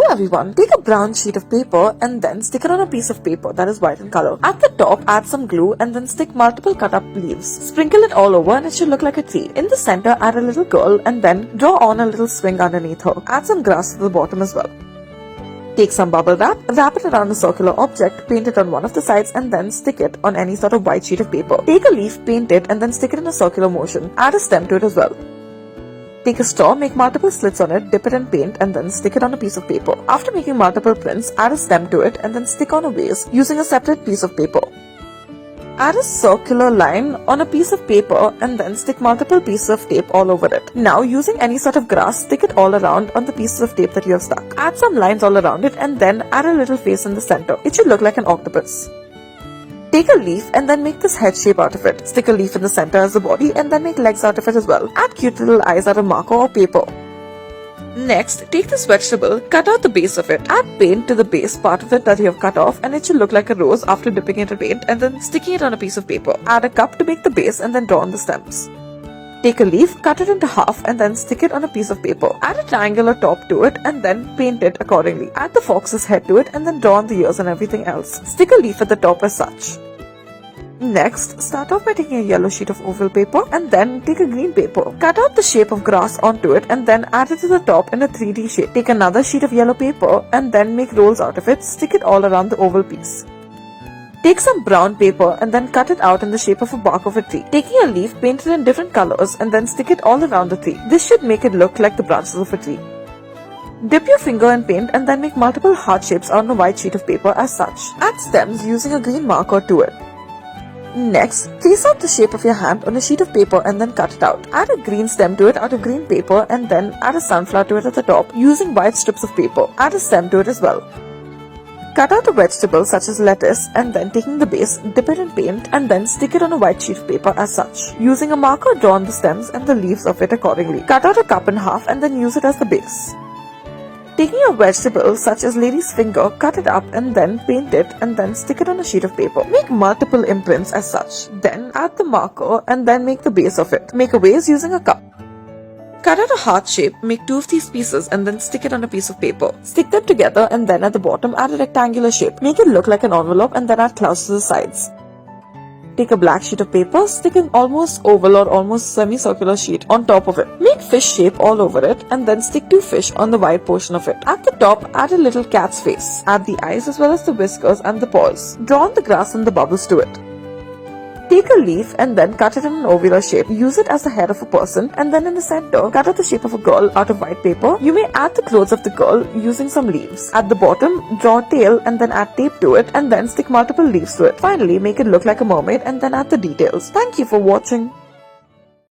everyone, take a brown sheet of paper and then stick it on a piece of paper that is white in color. At the top, add some glue and then stick multiple cut up leaves. Sprinkle it all over and it should look like a tree. In the center, add a little girl and then draw on a little swing underneath her. Add some grass to the bottom as well. Take some bubble wrap it around a circular object, paint it on one of the sides and then stick it on any sort of white sheet of paper. Take a leaf, paint it and then stick it in a circular motion. Add a stem to it as well. Take a straw, make multiple slits on it, dip it in paint and then stick it on a piece of paper. After making multiple prints, add a stem to it and then stick on a vase using a separate piece of paper. Add a circular line on a piece of paper and then stick multiple pieces of tape all over it. Now, using any sort of grass, stick it all around on the pieces of tape that you have stuck. Add some lines all around it and then add a little face in the center. It should look like an octopus. Take a leaf and then make this head shape out of it. Stick a leaf in the center as the body and then make legs out of it as well. Add cute little eyes out of marker or paper. Next, take this vegetable, cut out the base of it. Add paint to the base part of it that you have cut off and it should look like a rose after dipping it in paint and then sticking it on a piece of paper. Add a cup to make the base and then draw on the stems. Take a leaf, cut it into half and then stick it on a piece of paper. Add a triangular top to it and then paint it accordingly. Add the fox's head to it and then draw on the ears and everything else. Stick a leaf at the top as such. Next, start off by taking a yellow sheet of oval paper and then take a green paper. Cut out the shape of grass onto it and then add it to the top in a 3D shape. Take another sheet of yellow paper and then make rolls out of it. Stick it all around the oval piece. Take some brown paper and then cut it out in the shape of a bark of a tree. Taking a leaf, paint it in different colors and then stick it all around the tree. This should make it look like the branches of a tree. Dip your finger in paint and then make multiple heart shapes on a white sheet of paper as such. Add stems using a green marker to it. Next, trace out the shape of your hand on a sheet of paper and then cut it out. Add a green stem to it out of green paper and then add a sunflower to it at the top using white strips of paper. Add a stem to it as well. Cut out a vegetable such as lettuce and then taking the base, dip it in paint and then stick it on a white sheet of paper as such. Using a marker, draw on the stems and the leaves of it accordingly. Cut out a cup in half and then use it as the base. Taking a vegetable such as lady's finger, cut it up and then paint it and then stick it on a sheet of paper. Make multiple imprints as such. Then add the marker and then make the base of it. Make a vase using a cup. Cut out a heart shape, make 2 of these pieces and then stick it on a piece of paper. Stick them together and then at the bottom add a rectangular shape. Make it look like an envelope and then add clouds to the sides. Take a black sheet of paper, stick an almost oval or almost semicircular sheet on top of it. Make fish shape all over it and then stick 2 fish on the white portion of it. At the top, add a little cat's face. Add the eyes as well as the whiskers and the paws. Draw on the grass and the bubbles to it. Take a leaf and then cut it in an ovular shape. Use it as the head of a person and then in the center, cut out the shape of a girl out of white paper. You may add the clothes of the girl using some leaves. At the bottom, draw a tail and then add tape to it and then stick multiple leaves to it. Finally, make it look like a mermaid and then add the details. Thank you for watching.